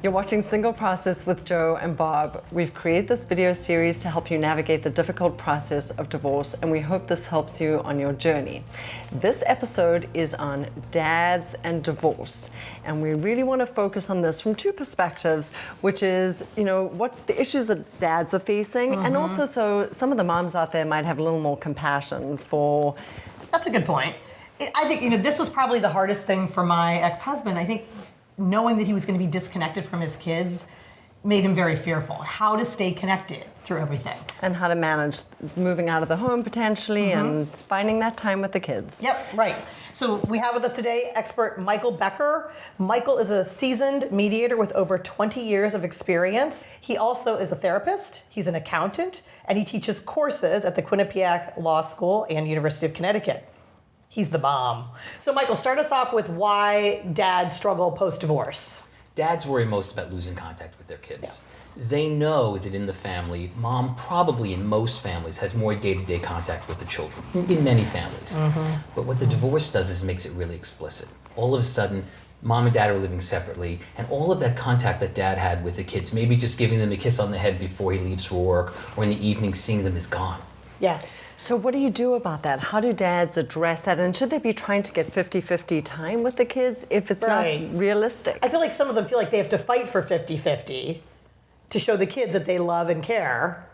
You're watching Single Process with Joe and Bob. We've created this video series to help you navigate the difficult process of divorce, and we hope this helps you on your journey. This episode is on dads and divorce, and we really want to focus on this from two perspectives, which is, what the issues that dads are facing, and also so some of the moms out there might have a little more compassion for... That's a good point. I think, this was probably the hardest thing for my ex-husband. I think knowing that he was going to be disconnected from his kids made him very fearful. How to stay connected through everything. And how to manage moving out of the home potentially and finding that time with the kids. Yep, right. So we have with us today expert Michael Becker. Michael is a seasoned mediator with over 20 years of experience. He also is a therapist, he's an accountant, and he teaches courses at the Quinnipiac Law School and University of Connecticut. He's the bomb. So Michael, start us off with why dads struggle post-divorce. Dads worry most about losing contact with their kids. Yeah. They know that in the family, mom probably in most families has more day-to-day contact with the children, in many families. But what the divorce does is makes it really explicit. All of a sudden, mom and dad are living separately, and all of that contact that dad had with the kids, maybe just giving them a kiss on the head before he leaves for work, or in the evening seeing them, is gone. Yes. So what do you do about that? How do dads address that? And should they be trying to get 50-50 time with the kids if it's not realistic? I feel like some of them feel like they have to fight for 50-50 to show the kids that they love and care.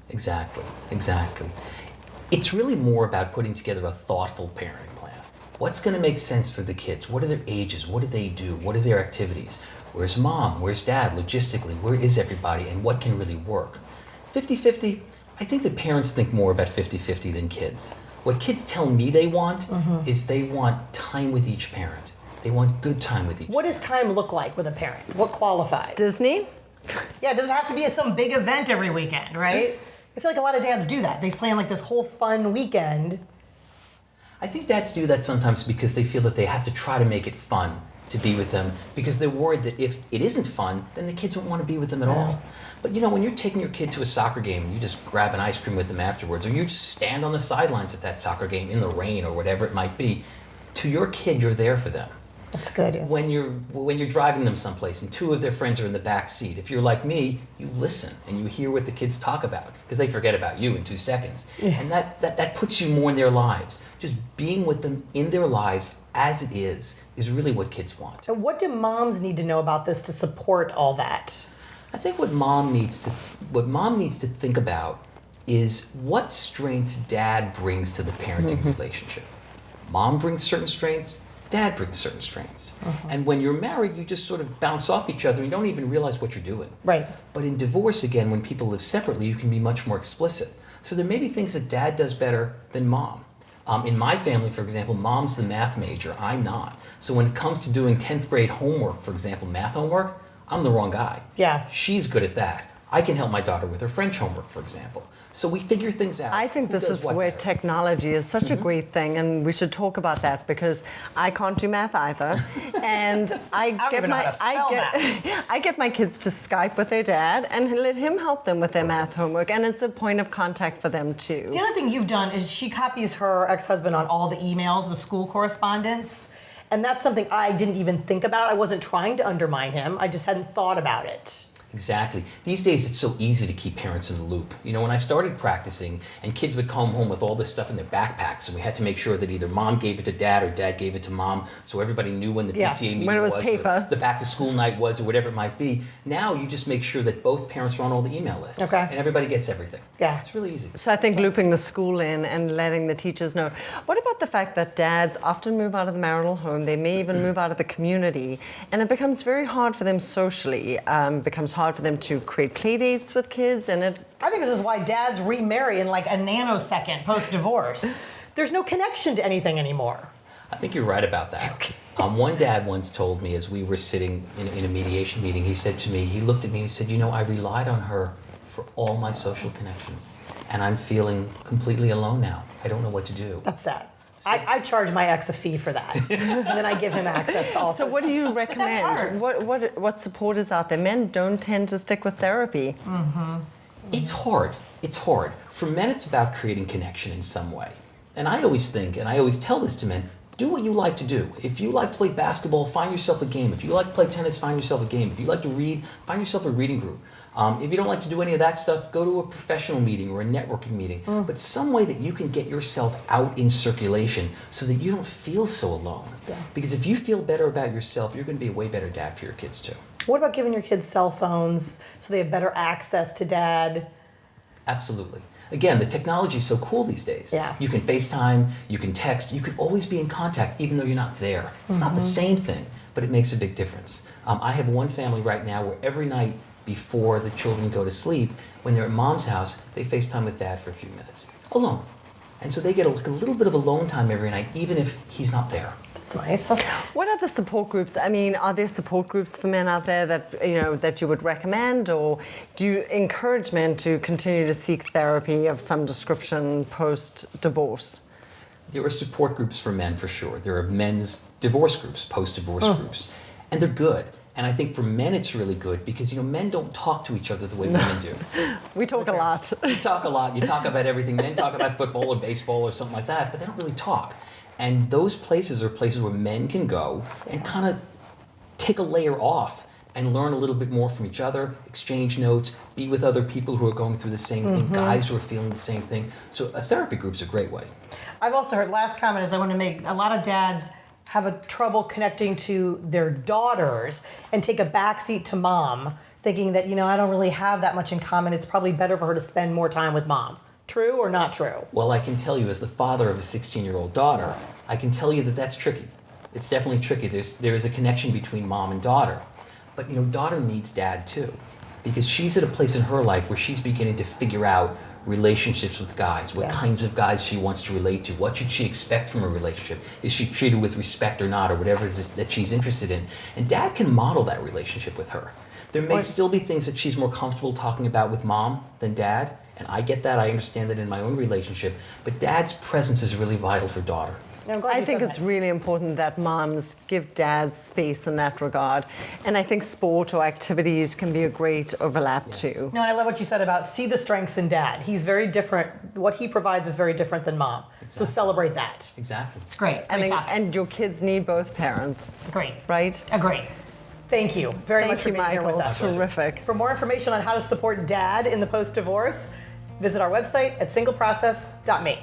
Exactly. It's really more about putting together a thoughtful parenting plan. What's going to make sense for the kids? What are their ages? What do they do? What are their activities? Where's mom? Where's dad? Logistically, where is everybody? And what can really work? 50-50, I think that parents think more about 50-50 than kids. What kids tell me they want is they want time with each parent. They want good time with each What does time look like with a parent? What qualifies? Disney? Yeah, it doesn't have to be at some big event every weekend, right? I feel like a lot of dads do that. They plan like this whole fun weekend. I think dads do that sometimes because they feel that they have to try to make it fun to be with them, because they're worried that if it isn't fun, then the kids won't want to be with them at all. But when you're taking your kid to a soccer game and you just grab an ice cream with them afterwards, or you just stand on the sidelines at that soccer game in the rain or whatever it might be, to your kid, you're there for them. That's good. Yeah. When you're driving them someplace and two of their friends are in the back seat, if you're like me, you listen and you hear what the kids talk about, because they forget about you in 2 seconds. And that puts you more in their lives. Just being with them in their lives as it is really what kids want. So what do moms need to know about this to support all that? I think what mom needs to think about is what strengths dad brings to the parenting relationship. Mom brings certain strengths, dad brings certain strengths. And when you're married, you just sort of bounce off each other and you don't even realize what you're doing. Right. But in divorce, again, when people live separately, you can be much more explicit. So there may be things that dad does better than mom. In my family, for example, mom's the math major, I'm not. So when it comes to doing 10th grade homework, for example, math homework, I'm the wrong guy. Yeah. She's good at that. I can help my daughter with her French homework, for example. So we figure things out. I think this is where technology is such a great thing, and we should talk about that, because I can't do math either. And I get my kids to Skype with their dad and let him help them with their math homework, and it's a point of contact for them too. The other thing you've done is she copies her ex-husband on all the emails, the school correspondence. And that's something I didn't even think about. I wasn't trying to undermine him. I just hadn't thought about it. Exactly. These days, it's so easy to keep parents in the loop. When I started practicing, and kids would come home with all this stuff in their backpacks, and we had to make sure that either mom gave it to dad or dad gave it to mom, so everybody knew when the PTA meeting when it was or paper. the back-to-school night was, or whatever it might be. Now, you just make sure that both parents are on all the email lists, and everybody gets everything. Yeah. It's really easy. So I think looping the school in and letting the teachers know. What about the fact that dads often move out of the marital home, they may even move out of the community, and it becomes very hard for them socially, becomes hard for them to create play dates with kids, and I think this is why dads remarry in like a nanosecond post-divorce. There's no connection to anything anymore. I think you're right about that. One dad once told me, as we were sitting in a mediation meeting, he said to me, he looked at me and he said, I relied on her for all my social connections, and I'm feeling completely alone now. I don't know what to do. That's sad. I charge my ex a fee for that, and then I give him access to all. So what do you recommend? What support is out there? Men don't tend to stick with therapy. It's hard. For men, it's about creating connection in some way. And I always think, and I always tell this to men, do what you like to do. If you like to play basketball, find yourself a game. If you like to play tennis, find yourself a game. If you like to read, find yourself a reading group. If you don't like to do any of that stuff, go to a professional meeting or a networking meeting. But some way that you can get yourself out in circulation so that you don't feel so alone. Yeah. Because if you feel better about yourself, you're going to be a way better dad for your kids too. What about giving your kids cell phones so they have better access to dad? Absolutely. Again, the technology is so cool these days. Yeah. You can FaceTime, you can text, you can always be in contact even though you're not there. It's not the same thing, but it makes a big difference. I have one family right now where every night before the children go to sleep, when they're at mom's house, they FaceTime with dad for a few minutes, alone. And so they get a little bit of alone time every night, even if he's not there. That's nice. What are the support groups? I mean, are there support groups for men out there that you would recommend, or do you encourage men to continue to seek therapy of some description post-divorce? There are support groups for men for sure. There are men's divorce groups, post-divorce groups, and they're good. And I think for men it's really good because men don't talk to each other the way women do. We talk a lot. You talk a lot. You talk about everything. Men talk about football or baseball or something like that, but they don't really talk. And those places are places where men can go and kind of take a layer off and learn a little bit more from each other, exchange notes, be with other people who are going through the same thing, guys who are feeling the same thing. So a therapy group's a great way. I've also heard, last comment is I want to make, a lot of dads have a trouble connecting to their daughters and take a backseat to mom, thinking that, I don't really have that much in common. It's probably better for her to spend more time with mom. True or not true? Well, I can tell you as the father of a 16-year-old daughter, I can tell you that that's tricky. It's definitely tricky. There is a connection between mom and daughter. But, daughter needs dad too, because she's at a place in her life where she's beginning to figure out relationships with guys, what kinds of guys she wants to relate to, what should she expect from a relationship, is she treated with respect or not, or whatever it is that she's interested in. And dad can model that relationship with her. There may still be things that she's more comfortable talking about with mom than dad, and I get that, I understand that in my own relationship, but dad's presence is really vital for daughter. I think it's really important that moms give dads space in that regard. And I think sport or activities can be a great overlap too. No, and I love what you said about see the strengths in dad. He's very different. What he provides is very different than mom. Exactly. So celebrate that. Exactly. It's great. And your kids need both parents. Great. Right? Agree. Thank you very much for being here with us. Terrific. For more information on how to support dad in the post-divorce, visit our website at singleprocess.me.